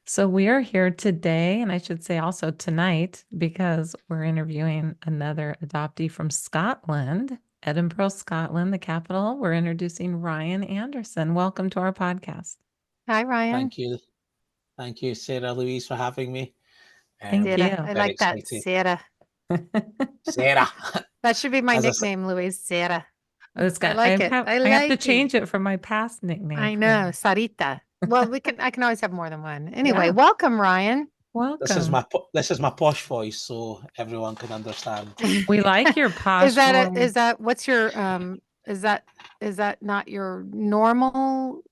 So we are here today, and I should say also tonight, because we're interviewing another adoptee from Scotland, Edinburgh, Scotland, the capital. We're introducing Ryan Anderson. Welcome to our podcast. Hi, Ryan. Thank you. Thank you, Sarah Louise, for having me. Thank you. I Very like that, excited. Sarah. Sarah. That should be my As I said, nickname, Louise. Sarah. It's I got, like it. I have to change it from my past nickname. I know, Sarita. Well, I can always have more than one. Anyway, Yeah. welcome, Ryan. Welcome. this is my posh voice, so everyone can understand. We like your posh Is that what's your is that not your normal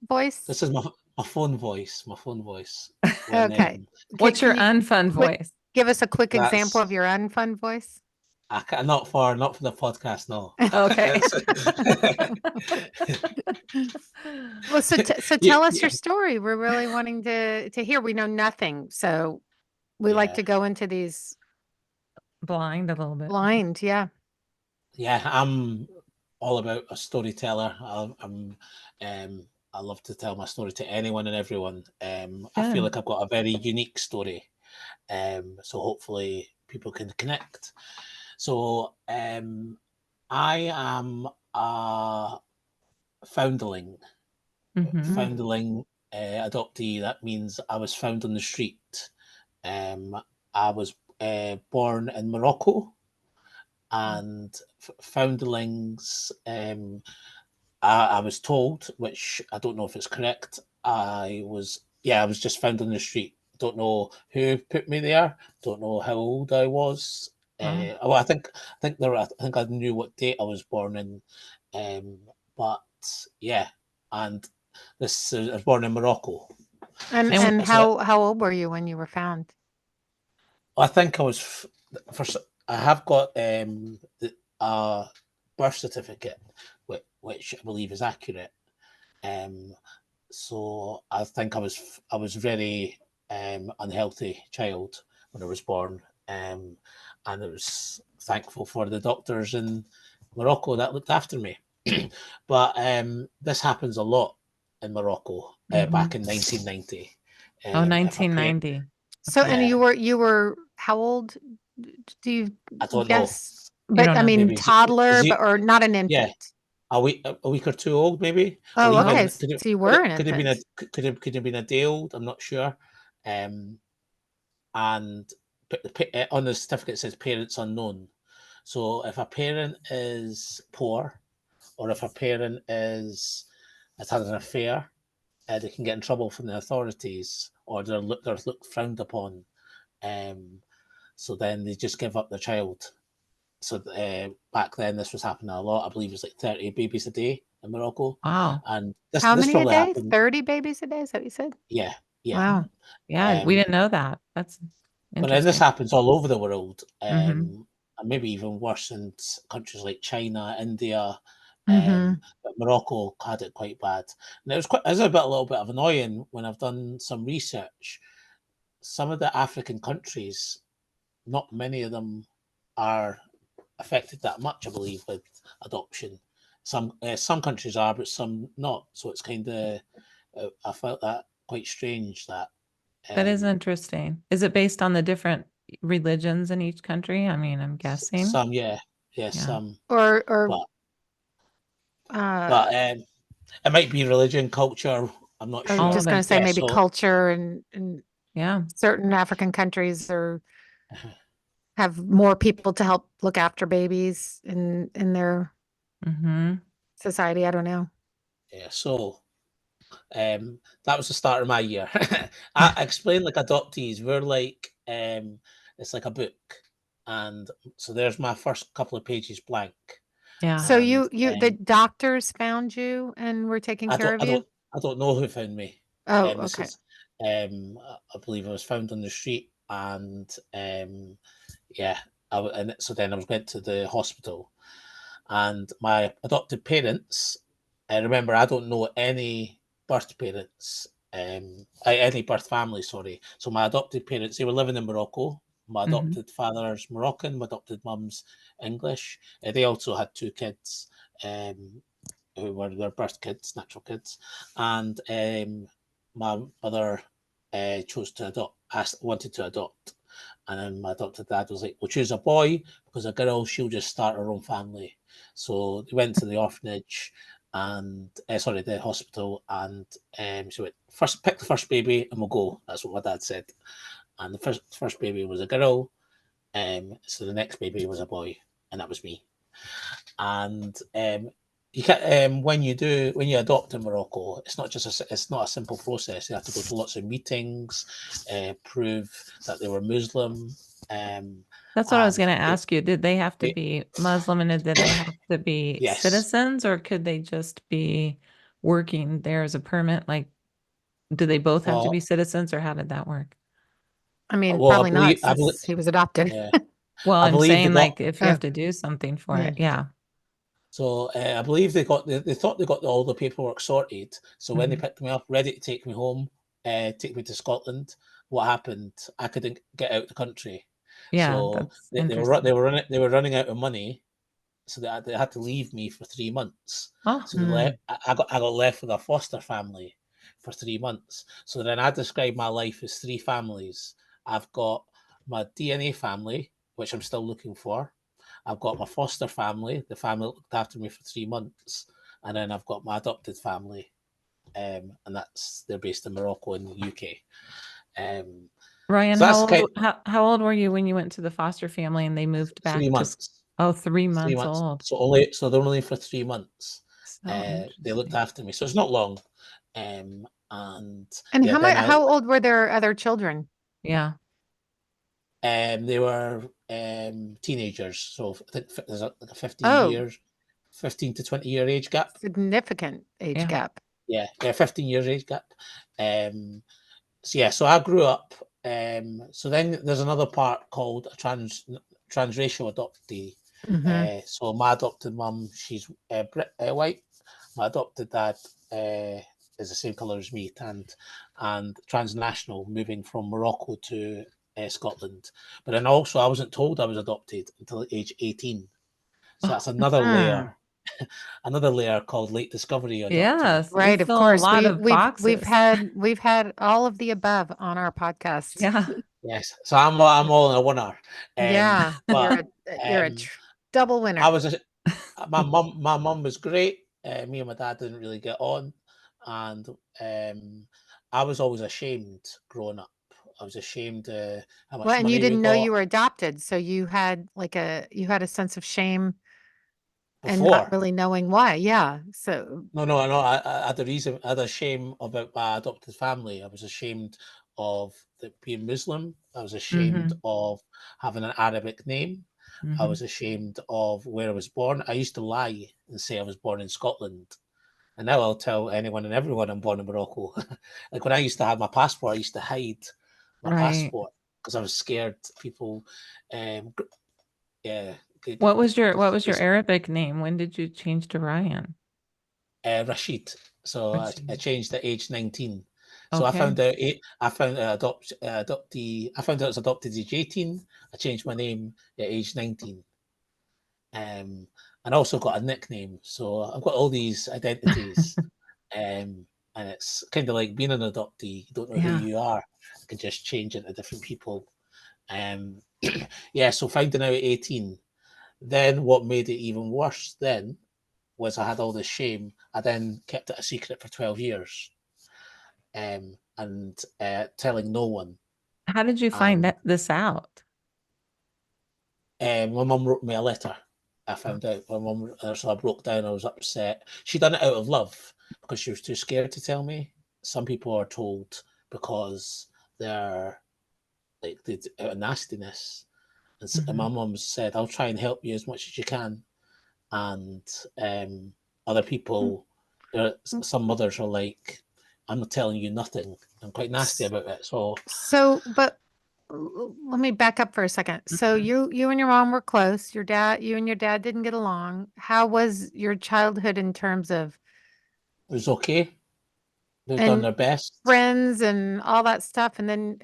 voice? This is my phone voice. My phone voice. Okay. What's your Can you unfun voice? give us a quick example That's of your unfun voice? not for the podcast, no. Okay. Well, so tell us your story. We're really wanting to hear. We know nothing, so we like to go into these blind a little bit. blind. Yeah. Yeah, I'm all about a storyteller. I love to tell my story to anyone and everyone. I feel like I've got a very unique story. So hopefully people can connect. So I am a foundling. Foundling adoptee. That means I was found on the street. I was born in Morocco, and foundlings. I was told, which I don't know if it's correct. I was just found on the street. Don't know who put me there. Don't know how old I was. Well, I think I knew what date I was born in. But yeah, and I was born in Morocco. And how old were you when you were found? I think I was I have got the birth certificate, which I believe is accurate. So I think I was very unhealthy child when I was born, and I was thankful for the doctors in Morocco that looked after me. But this happens a lot in Morocco back in 1990. 1990. So, and you were how old? Do you I don't guess? know. But I mean, Maybe toddler, or not an infant. Yeah, a week or two old, maybe. Oh, Or okay. Could So you were an could have been infant. could have been a day old. I'm not sure. And on the certificate it says parents unknown. So if a parent is poor, or if a parent has had an affair, they can get in trouble from the authorities, or they're looked frowned upon. So then they just give up their child. So back then this was happening a lot. I believe it was like 30 babies a day in Morocco. Wow. And How this many a probably day? happened. 30 babies a day? Is that what you said? Yeah. Wow. Yeah, we didn't know that. That's But then interesting. this happens all over the world, and maybe even worse in countries like China, India. But Morocco had it quite bad, and it was a little bit of annoying when I've done some research. Some of the African countries, not many of them are affected that much, I believe, with adoption. Some countries are, but some not. So it's kind of I felt that quite strange. That is interesting. Is it based on the different religions in each country? I mean, I'm guessing some, some, or but it might be religion, culture. I'm not sure. I was just going to say maybe culture and yeah, certain African countries have more people to help look after babies in their society. I don't know. Yeah, so that was the start of my year. I explained like adoptees. We're like it's like a book, and so there's my first couple of pages blank. Yeah. So the doctors found you and were taking care of you? I don't know who found me. Oh, okay. I believe I was found on the street, and yeah, and so then I went to the hospital, and my adopted parents. I remember I don't know any birth parents, any birth family. Sorry. So my adopted parents, they were living in Morocco. My adopted father's Moroccan, my adopted mum's English. They also had two kids. who were their birth kids, natural kids, and my mother chose to adopt, wanted to adopt. And then my adopted dad was like, we'll choose a boy because a girl, she'll just start her own family. So they went to the orphanage and, sorry, the hospital, and she went, pick the first baby and we'll go. That's what my dad said. And the first baby was a girl. So the next baby was a boy, and that was me. And you can when you adopt in Morocco, it's not a simple process. You have to go to lots of meetings, prove that they were Muslim. That's what I was And going to ask you. Did they have to they, be Muslim, and did they have to be yes, citizens, or could they just be working there as a permit? Like, do they both have to be well, citizens, or how did that work? I mean, well, probably not I believe, since he was adopted. yeah, Well, I I'm believe they saying, got. like, if you have to do something for it. Yeah. So I believe they thought they got all the paperwork sorted. So when they picked me up, ready to take me home, take me to Scotland, what happened? I couldn't get out the country. Yeah, So that's they interesting. were running out of money. So they had to leave me for 3 months. Oh, So I got left with a foster family for 3 months. So then I describe my life as 3 families. I've got my DNA family, which I'm still looking for. I've got my foster family, the family that looked after me for 3 months, and then I've got my adopted family, and they're based in Morocco and the UK. Ryan, So that's kind of how old were you when you went to the foster family and they moved 3 back to? months. Oh, 3 3 months months. old. So they're only for 3 months. So They looked interesting. after me, so it's not long. And And yeah, then how old were their other children? Yeah. they were teenagers. So I think there's like a Oh, 15 to 20-year age gap. significant age Yeah. gap. Yeah, 15 years age gap. So yeah, so I grew up. So then there's another part called a transracial adoptee. So my adopted mum, she's white. My adopted dad is the same colour as me, tanned, and transnational, moving from Morocco to Scotland. But then also, I wasn't told I was adopted until age 18. So that's another layer, another layer called late discovery adoptee. Yes, you Right, of fill a course. lot of boxes. We've had all of the above on our podcast. Yeah. Yes, so I'm all in a winner. Yeah, But you're a um, double I winner. was my mum was great. Me and my dad didn't really get on, and I was always ashamed growing up. I was ashamed how Well, much and you money we didn't know got you were adopted, so you had you had a sense of shame and not before. really knowing why. Yeah. So, No. I had a reason. I had a shame about my adopted family. I was ashamed of being Muslim. I was ashamed Mm-hmm. of having an Arabic name. I Mm-hmm. was ashamed of where I was born. I used to lie and say I was born in Scotland. And now I'll tell anyone and everyone I'm born in Morocco. Like when I used to have my passport, I used to hide my Right. passport because I was scared people, um, yeah, could, What was your Arabic name? When did you change to Ryan? Rashid. So I Rashid. changed at age 19. So Okay. I found out adoptee. I found out I was adopted at age 18. I changed my name at age 19. And I also got a nickname. So I've got all these identities. And it's kind of like being an adoptee. You don't know who Yeah. you are. You can just change into different people. Um, yeah, so finding out at 18. Then what made it even worse then was I had all this shame. I then kept it a secret for 12 years, and telling no one. How did you find And this out? my mum wrote me a letter. I found out my mum, so I broke down. I was upset. She done it out of love because she was too scared to tell me. Some people are told because they're like out of nastiness. And my mum said, "I'll try and help you as much as you can." And other people, some mothers are like, "I'm not telling you nothing." I'm quite nasty about it. but let me back up for a second. So you and your mom were close. You and your dad didn't get along. How was your childhood in terms of It was okay. They've done and their best. friends and all that stuff? And then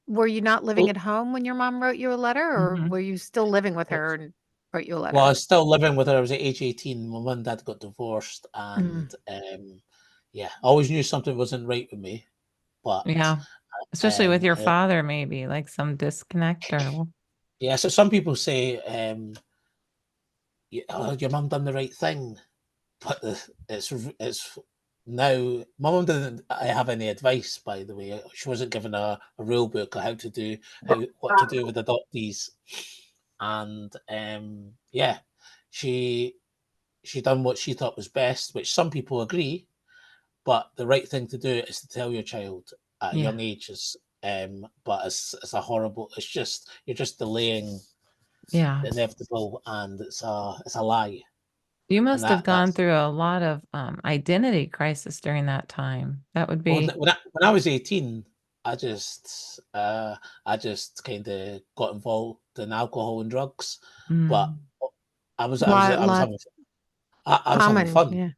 were you not living Well, at home when your mom wrote you a letter, or Mm-hmm. were you still living with her? And wrote you a letter? Well, I was still living with her. I was at age 18. My mum and dad got divorced, and yeah, I always knew something wasn't right with me. But Yeah, especially with your I- father, maybe like some disconnect or. yeah, so some people say, your mum done the right thing, but it's now my mum didn't have any advice. By the way, she wasn't given a rule book on what to do with adoptees, and yeah, she done what she thought was best, which some people agree. But the right thing to do is to tell your child at a Yeah. young age. But it's a horrible. It's just you're just delaying Yeah. the inevitable, and it's a lie. You And must have gone that's through a lot of identity crisis during that time. That would well, be. when I was 18, I just kind of got involved in alcohol and drugs, but Mm. Lot I was having common, fun. yeah.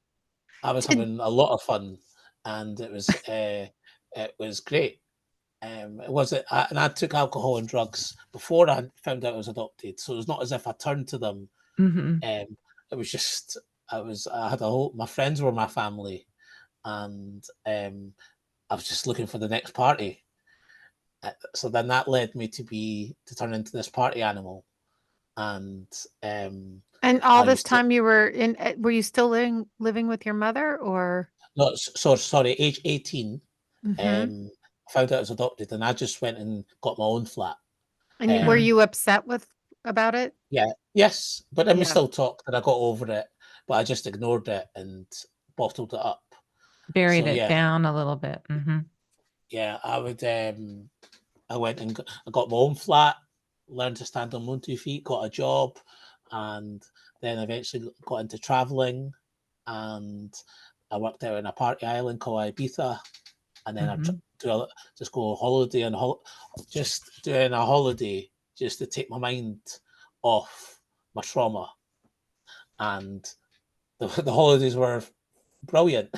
I was Did having a lot of fun, and it was great. It was it, and I took alcohol and drugs before I found out I was adopted, so it was not as if I turned to them. Mm-hmm. It was just I had a whole my friends were my family, and I was just looking for the next party. So then that led me to turn into this party animal, and and all I this used to time you were were you still living with your mother or? no so sorry age 18. Hmm. I found out I was adopted, and I just went and got my own flat. And were Um, you upset about it? yeah, yes, but then we Yeah. still talked, and I got over it, but I just ignored it and bottled it up. Buried So it yeah, down a little bit. Mm-hmm. yeah, I went and I got my own flat, learned to stand on my own 2 feet, got a job, and then eventually got into traveling, and I worked out in a party island called Ibiza, and then Mm-hmm. just go holiday and just doing a holiday just to take my mind off my trauma, and the holidays were brilliant.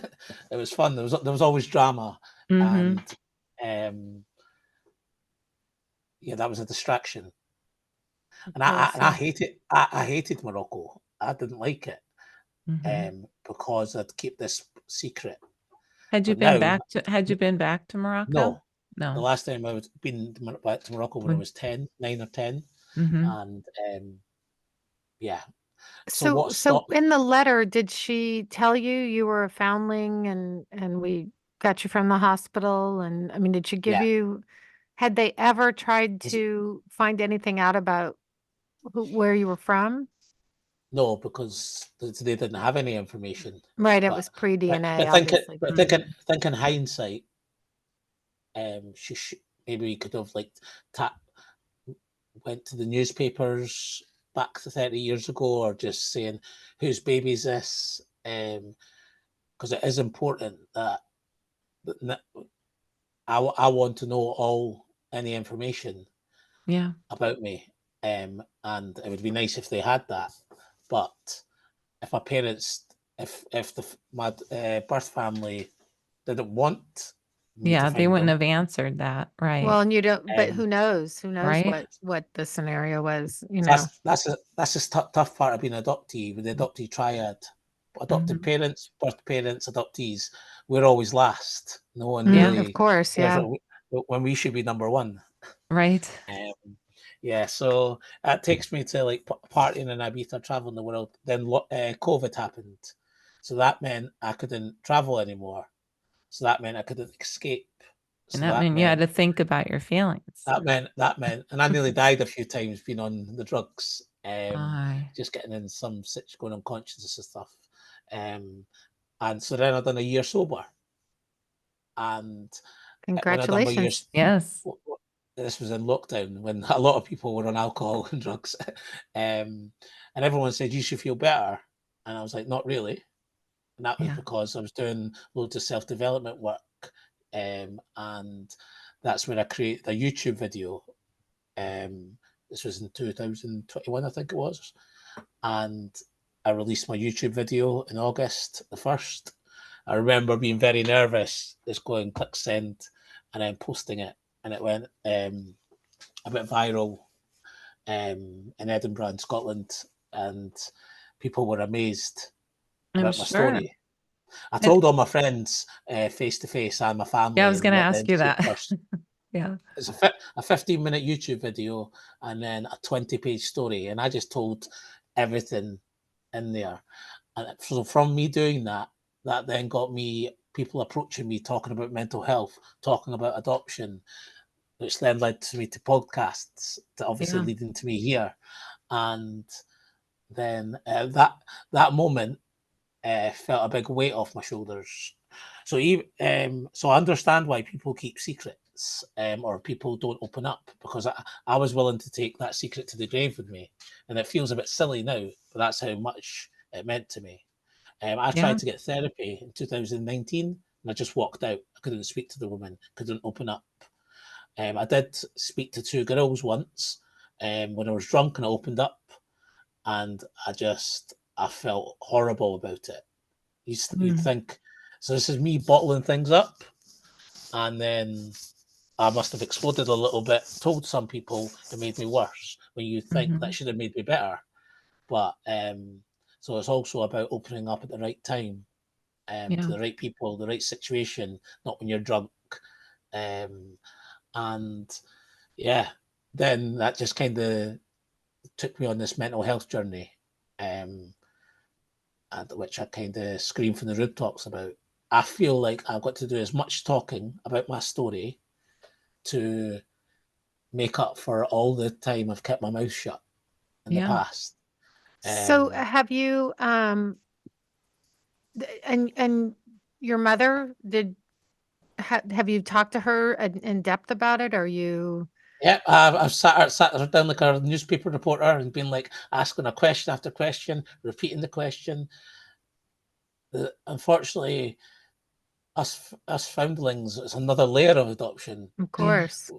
It was fun. There was always drama, Mm-hmm. and um, yeah, that was a distraction. And Okay, I so hated I hated Morocco. I didn't like it Mm-hmm. because I'd keep this secret. Had you But been now, back to Morocco? no. The No. last time I was been back to Morocco when I When, was 10, 9 or 10, mm-hmm. and yeah. So so what so stopped? in the letter, did she tell you you were a foundling and we got you from the hospital? And I mean, did she give Yeah, you, had they ever tried is- to find anything out about where you were from? no, because they didn't have any information. Right, it But was pre-DNA, but thinking obviously. but Mm. thinking hindsight, maybe we could have like tap went to the newspapers back to 30 years ago, or just saying whose baby is this, because it is important that I want to know any information Yeah. about me, and it would be nice if they had that. But if my parents, if my birth family didn't want me to Yeah, they find wouldn't them, have answered that, right? Well, and you don't, but um, who knows? Who knows Right? what the scenario was, you so know? that's the tough part of being an adoptee with the adoptee triad. Adopted Mm-hmm. parents, birth parents, adoptees, we're always last. No one Yeah. Of really course, cares yeah. when we should be number one. Right. Yeah, so that takes me to like partying in Ibiza, traveling the world. Then COVID happened, so that meant I couldn't travel anymore. So that meant I couldn't escape. And So that that meant you had meant to think about your feelings. and I nearly died a few times being on the drugs, I. just getting in some such going unconscious and stuff. Um, and so then I done a year sober, and when I done my Congratulations. years, Yes. this was in lockdown when a lot of people were on alcohol and drugs, and everyone said you should feel better, and I was like, not really, and that was Yeah. because I was doing loads of self development work, and that's when I created a YouTube video. This was in 2021, I think it was, and I released my YouTube video in August the 1st. I remember being very nervous, just going click send, and then posting it, and it went a bit viral in Edinburgh in Scotland, and people were amazed I'm about my sure. story. I told all my friends face to face and my family. Yeah, I was going to let ask them you see it that. first. Yeah. It's a 15-minute YouTube video and then a 20-page story, and I just told everything in there. And so from me doing that, that then got me people approaching me, talking about mental health, talking about adoption, which then led to me to podcasts, to obviously Yeah. leading to me here. And then that moment felt a big weight off my shoulders. So so I understand why people keep secrets, or people don't open up, because I was willing to take that secret to the grave with me, and it feels a bit silly now, but that's how much it meant to me. I Yeah. tried to get therapy in 2019, and I just walked out. I couldn't speak to the woman, couldn't open up. I did speak to two girls once, when I was drunk, and I opened up, and I felt horrible about it. You'd Mm. think, so this is me bottling things up, and then I must have exploded a little bit, told some people it made me worse, when you think that Mhm. should have made me better. But so it's also about opening up at the right time, to Yeah. the right people, the right situation, not when you're drunk. Um, and yeah, then that just kind of took me on this mental health journey, um, which I kind of scream from the rooftops about. I feel like I've got to do as much talking about my story to make up for all the time I've kept my mouth shut in the Yeah. past. So Um, have you and your mother have you talked to her in depth about it? Or you yeah, I've sat her down like a newspaper reporter and been like asking a question after question, repeating the question. Unfortunately, us foundlings, it's another layer of adoption. of Yeah. course.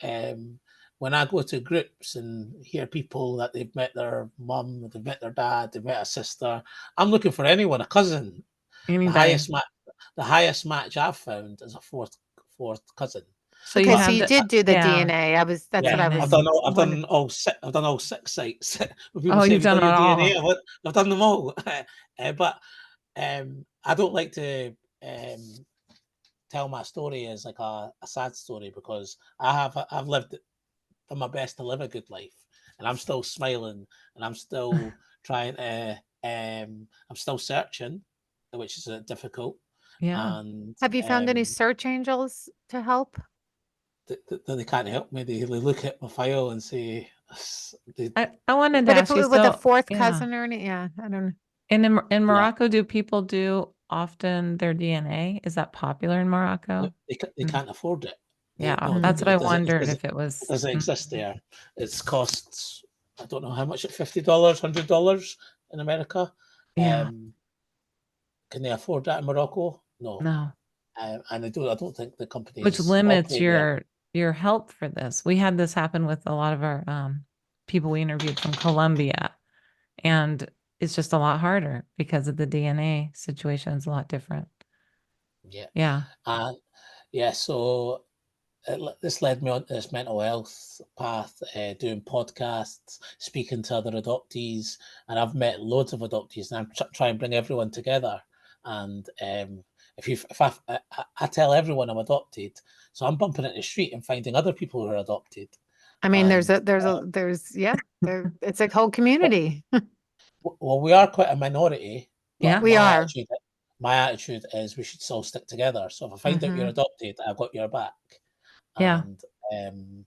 Um, when I go to groups and hear people that they've met their mum, they've met their dad, they've met a sister, I'm looking for anyone, a cousin. The Anybody. highest match, the highest match I've found is a fourth cousin. So you Okay, But so have you the did do the yeah, DNA. That's what yeah, I I've was DNA. done all, wondering. I've done all 6 sites. When people Oh, say, you've "Have you done done it your all. DNA?" I've done them all. But I don't like to tell my story as like a sad story, because I've lived done my best to live a good life, and I'm still smiling, and I'm still trying to I'm still searching, which is difficult, Yeah. and Have you found any search angels to help? they can't help me. They look at my file and say, they, I wanted to But if ask you, with a so fourth yeah. cousin or any, yeah, I don't know. And in yeah, Morocco, do people do often their DNA? Is that popular in Morocco? they Mm. can't afford it. Yeah, No, that's what I it wondered doesn't, if it it was. doesn't exist Mhm. there. It's costs, I don't know how much, at $50, $100 in America. Yeah. Um, can they afford that in Morocco? No. No. And I don't think the Which companies limits operate there. your help for this. We had this happen with a lot of our people we interviewed from Colombia, and it's just a lot harder because of the DNA situation is a lot different. Yeah. Yeah. And yeah, so this led me on to this mental health path, doing podcasts, speaking to other adoptees, and I've met loads of adoptees, and I'm trying to bring everyone together. And if I tell everyone I'm adopted, so I'm bumping into the street and finding other people who are adopted, I mean, and yeah, it's a whole community. well, we are quite a minority, but Yeah. We are. my attitude is we should all stick together. So if I find out you're Hmm. adopted, I've got your back. Yeah. And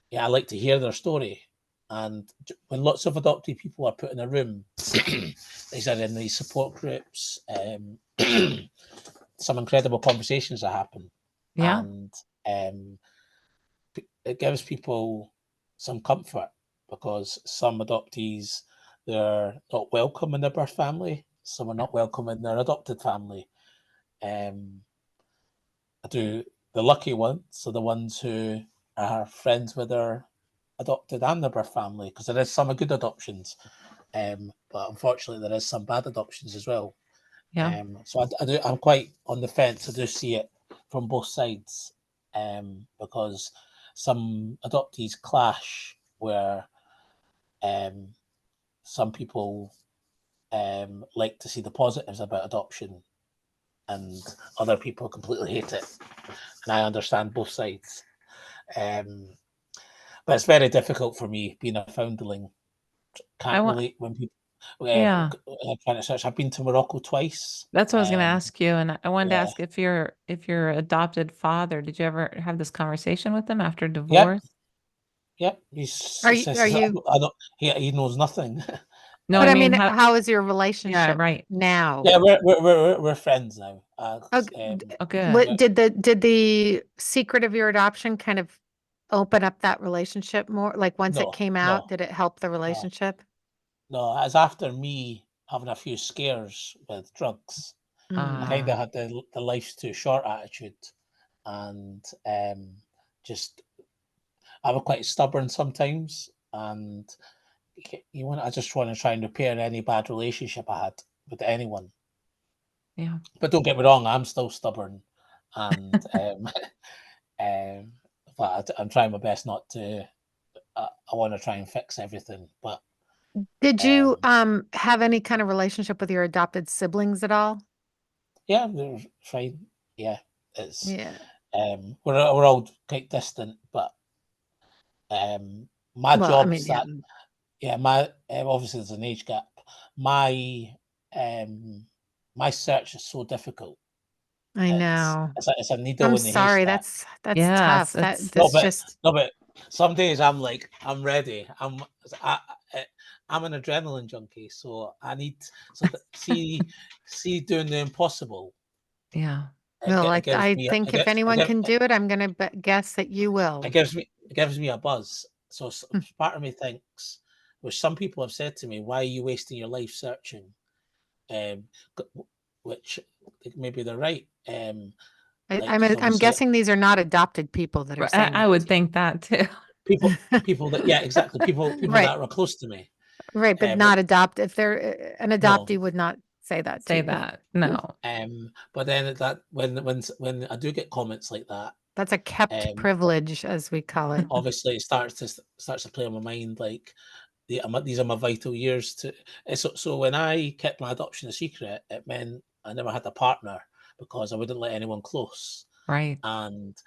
yeah, I like to hear their story. And when lots of adopted people are put in a room, these are in these support groups, some incredible conversations that happen. Yeah. And um, it gives people some comfort, because some adoptees, they're not welcome in their birth family, some are not welcome in their adopted family. Um, I do the lucky ones are the ones who are friends with their adopted and their birth family, because there is some good adoptions, but unfortunately there is some bad adoptions as well. Yeah. So I'm quite on the fence. I do see it from both sides, because some adoptees clash where um, some people like to see the positives about adoption, and other people completely hate it. And I understand both sides. But it's very difficult for me being a foundling. Can't relate when people trying to search. I've been to Morocco twice. That's what I was going to ask you, and I wanted to ask if your adopted father, did you ever have this conversation with him after divorce? Yep. He knows nothing. No, but I mean, how is your relationship now? Yeah, we're friends now. Good. Did the secret of your adoption kind of open up that relationship more? Like once it came out, did it help the relationship? No, it's after me having a few scares with drugs. I kind of had the life's too short attitude, and just I was quite stubborn sometimes, and I just want to try and repair any bad relationship I had with anyone. Yeah. But don't get me wrong, I'm still stubborn, and but I'm trying my best not to. I want to try and fix everything, but. Did you have any kind of relationship with your adopted siblings at all? Yeah, they're fine. Yeah, it's we're all quite distant, but my job's my obviously there's an age gap. My my search is so difficult. I know. It's a needle I'm in the sorry. haystack. That's tough. But some days I'm like I'm ready. I'm an adrenaline junkie, so I need see doing the impossible. Yeah. No, I think if anyone can do it, I'm going to guess that you will. It gives me a buzz. So part of me thinks, which some people have said to me, why are you wasting your life searching? Which maybe they're right. I'm guessing these are not adopted people that are saying I would think that too. People that exactly people that are close to me. Right, but not adopt. If they're an adoptee would not say that. No. But then that when I do get comments like that, that's a kept privilege, as we call it. Obviously, it starts to play on my mind. Like these are my vital years to. So when I kept my adoption a secret, it meant I never had a partner because I wouldn't let anyone close. Right. And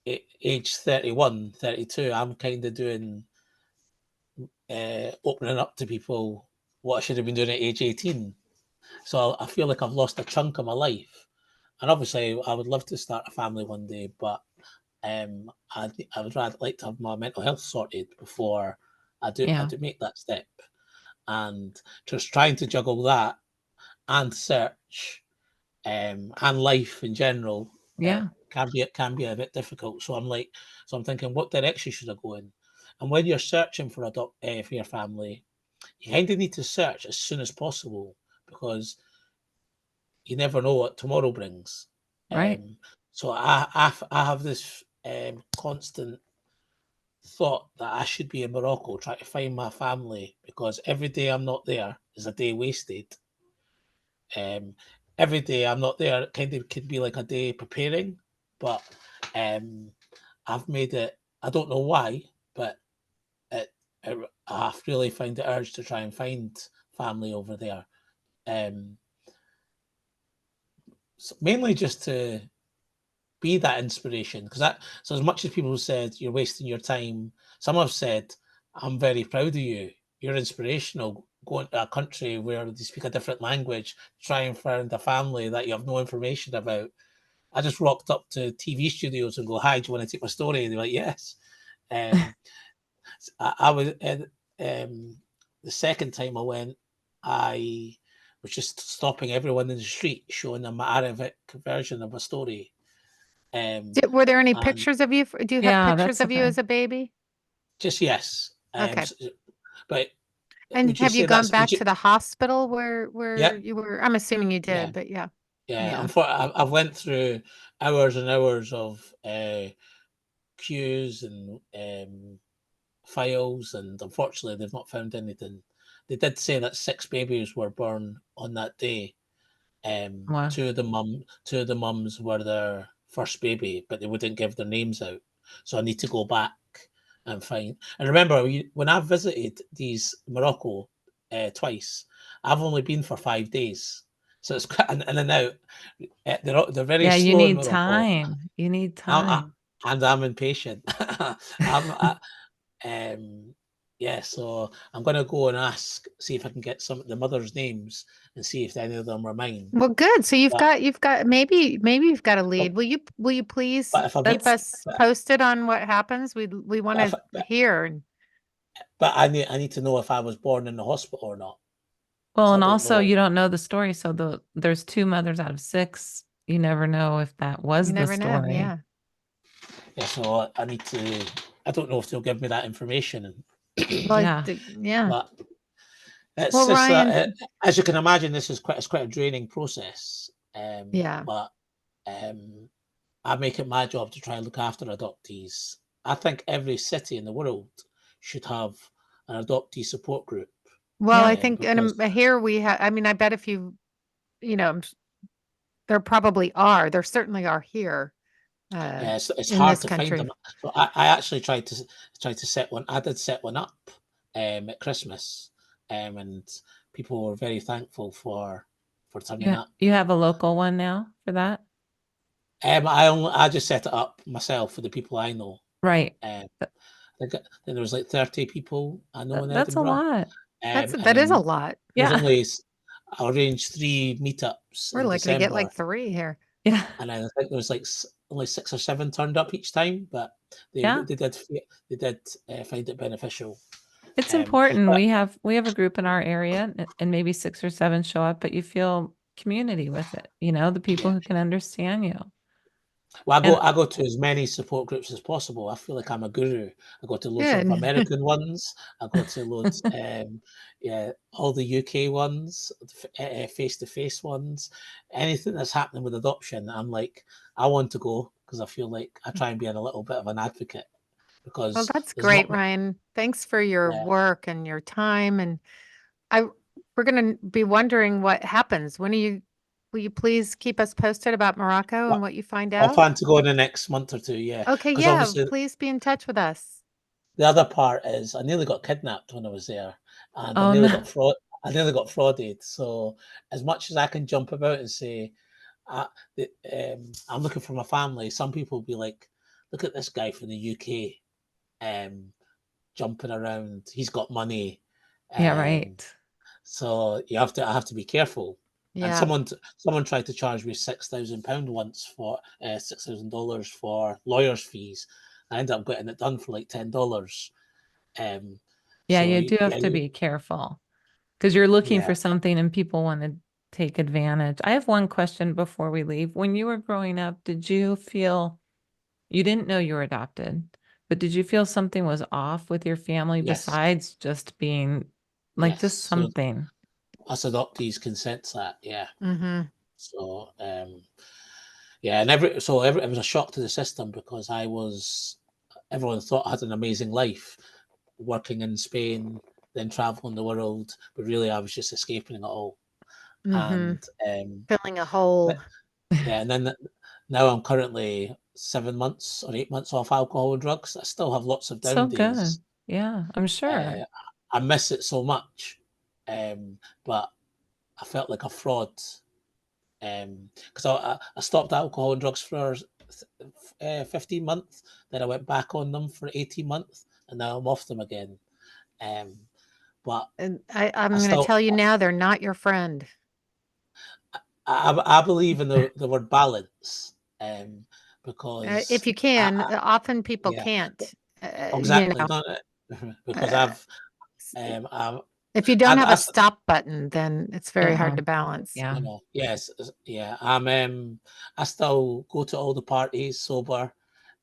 age 31, 32, I'm kind of doing opening up to people what I should have been doing at age 18. So I feel like I've lost a chunk of my life. And obviously, I would love to start a family one day, but I would rather like to have my mental health sorted before I do make that step. And just trying to juggle that and search and life in general can be a bit difficult. So I'm thinking, what direction should I go in? And when you're searching for your family, you kind of need to search as soon as possible because you never know what tomorrow brings. Right. So I have this constant thought that I should be in Morocco trying to find my family because every day I'm not there is a day wasted. Every day I'm not there kind of could be like a day preparing, but I've made it. I don't know why, but I really find the urge to try and find family over there. So mainly just to be that inspiration so as much as people said you're wasting your time, some have said I'm very proud of you, you're inspirational going to a country where they speak a different language, try and find a family that you have no information about. I just rocked up to TV studios and go, hi, do you want to take my story? And they're like, yes. I was the second time I went, I was just stopping everyone in the street showing them my Arabic version of a story. Were there any pictures of you? Do you have pictures of you as a baby? Just yes. Okay. But and have you gone back to the hospital where you were? I'm assuming you did, but yeah. I've went through hours and hours of queues and files, and unfortunately, they've not found anything. They did say that 6 babies were born on that day. Wow. Two of the mums were their first baby, but they wouldn't give their names out. So I need to go back I'm fine. And remember, when I've visited Morocco twice, I've only been for 5 days, so it's quite in and out. They're very Yeah, you slow in need Morocco. time. You need I, time. and I'm impatient. I'm, yeah, so I'm gonna go and see if I can get some of the mothers' names and see if any of them are mine. Well, good. So But, you've got maybe you've got a but, lead. Will you please but if I keep get, us posted on what happens? We want but, if, to hear. but I need to know if I was born in the hospital or not, Well, because I and don't also know. you don't know the story. So there's 2 mothers out of 6. You never know if that was You the never know. story. Yeah. Yeah, so I need to. I don't know if they'll give me that information. Well, Yeah. yeah. But it's Well, just Ryan. as you can imagine, this is quite a draining process. Yeah. But um, I make it my job to try and look after adoptees. I think every city in the world should have an adoptee support group. Well, I Yeah. think, and Because here we have. I mean, I bet if you know, there probably are. There certainly are here, it's in hard this to find country. them. So I actually tried to set one. I did set one up at Christmas, and people were very thankful for turning up. You have a local one now for that? I just set it up myself for the people I know. Right. Um, I think there was like 30 people I know in That's a Edinburgh. lot. And That is a then lot. there's Yeah. only I arranged 3 meetups We're in lucky to get December, like 3 here. Yeah. and I think there was like only 6 or 7 turned up each time, but Yeah. they did find it beneficial. It's Um, important. but We have a group in our area and maybe 6 or 7 show up, but you feel community with it, the people yeah, who can understand you. well, And I go to as many support groups as possible. I feel like I'm a guru. I go to loads of Good. American ones. I go to loads, yeah, all the UK ones, face-to-face ones. Anything that's happening with adoption, I'm like, I want to go because I feel like I try and be a little bit of an advocate Well, because that's there's not. great, Ryan. Thanks for your Yeah, work and your time. And I, we're going to be wondering what happens. Will you please keep us posted about Morocco and well, what you find I'll out? plan to go in the next month or two. Yeah, Okay. because Yeah. obviously Please be in touch with us. the other part is I nearly got kidnapped when I was there, and oh no. I nearly got frauded. So as much as I can jump about and say, I, I'm looking for my family, some people will be like, "Look at this guy from the UK, jumping around. He's got money." Yeah, Um, right. so I have to be careful. And Yeah. someone tried to charge me £6,000 once for $6,000 for lawyers' fees. I ended up getting it done for like $10. Um, Yeah, so you do have yeah, to be careful because you're looking yeah, for something and people want to take advantage. I have one question before we leave. When you were growing up, did you feel you didn't know you were adopted, but did you feel something was off with your family yes, besides just being like just yes. So something? us adoptees can sense that, yeah. Mm-hmm. So yeah, and it was a shock to the system because everyone thought I had an amazing life, working in Spain, then traveling the world, but really I was just escaping it all. Mm-hmm. And Filling a hole. yeah, and then now I'm currently 7 months or 8 months off alcohol and drugs. I still have lots of down So days. good. Yeah, I'm sure. I miss it so much, but I felt like a fraud because I stopped alcohol and drugs for 15 months. Then I went back on them for 18 months, and now I'm off them again. Um, but And I I'm going to still tell you now, they're not your friend. I believe in the word balance because If you can, often people yeah, can't, you exactly know, not because uh, I've if you don't have a I stop button, then it's very hard Uh-uh. to balance. Yeah. yes, yeah. I still go to all the parties sober.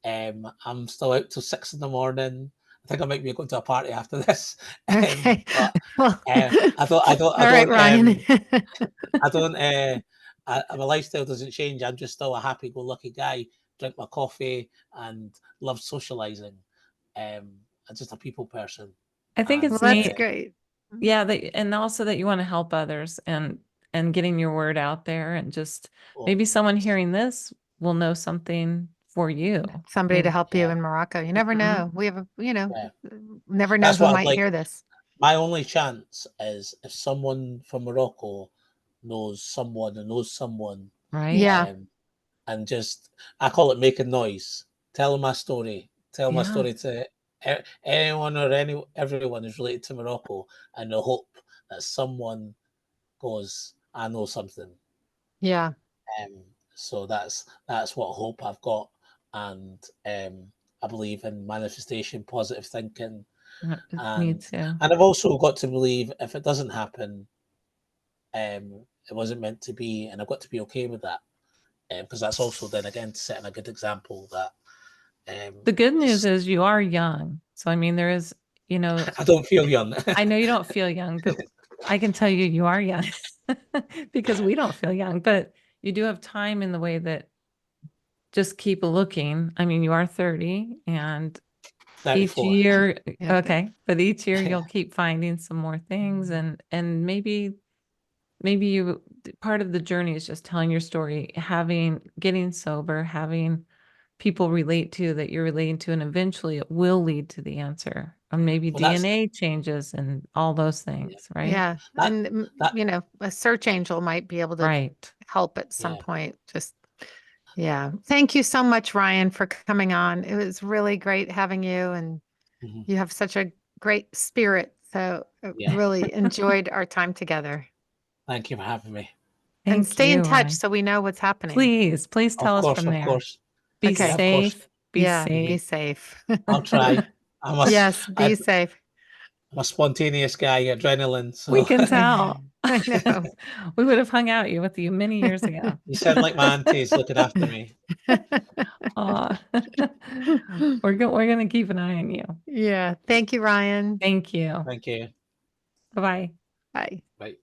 I'm still out till 6 in the morning. I think I might be going to a party after this. Okay. But Well, I all right, don't Ryan. I don't my lifestyle doesn't change. I'm just still a happy-go-lucky guy. Drink my coffee and love socializing. I'm just a people person, I think Well, it's and that's neat. great. Yeah, and also that you want to help others and getting your word out there and just well, maybe someone hearing this will know something for you. Somebody to help you Yeah. in Morocco. You never Mhm. know. We have Yeah. never know That's who what I'd might like. hear this. My only chance is if someone from Morocco knows someone and knows someone, Right. Yeah. and just, I call it making noise. Tell my story. Tell my Yeah. story to anyone or everyone who's related to Morocco, and the hope that someone goes, I know something. Yeah. So that's what hope I've got, and I believe in manifestation, positive thinking, Me and too. I've also got to believe if it doesn't happen, it wasn't meant to be, and I've got to be okay with that, because that's also then again setting a good example that. The good news is you are young. So, I mean, there is, you know, I don't feel young. I know you don't feel young, but I can tell you, you are young because we don't feel young, but you do have time in the way that just keep looking. I mean, you are 30 and each 34. year, Yeah. okay, but each year you'll keep finding some more things and maybe you part of the journey is just telling your story, getting sober, having people relate to that you're relating to, and eventually it will lead to the answer. Or maybe Well, that's DNA changes and all those things, right? Yeah. that And that a search angel might be able to Right. help at some yeah. point. Just yeah. Thank you so much, Ryan, for coming on. It was really great having you, and Mhm. you have such a great spirit. So I Yeah. really enjoyed our time together. Thank you for having me. And Thank stay in you, touch Ryan. so we know what's happening. Please Of tell us course, from of there. course. Be Okay. Yeah, of course. safe. Be Yeah. Be safe. safe. I'll try. I must. Yes. Be safe. I'm a spontaneous guy, adrenaline. We So can tell. I know. We would have hung out with you many years ago. you sound like my auntie's looking after me. Aw. We're gonna keep an eye on you. Yeah. Thank you, Ryan. Thank you. Thank you. Bye-bye. Bye. Bye.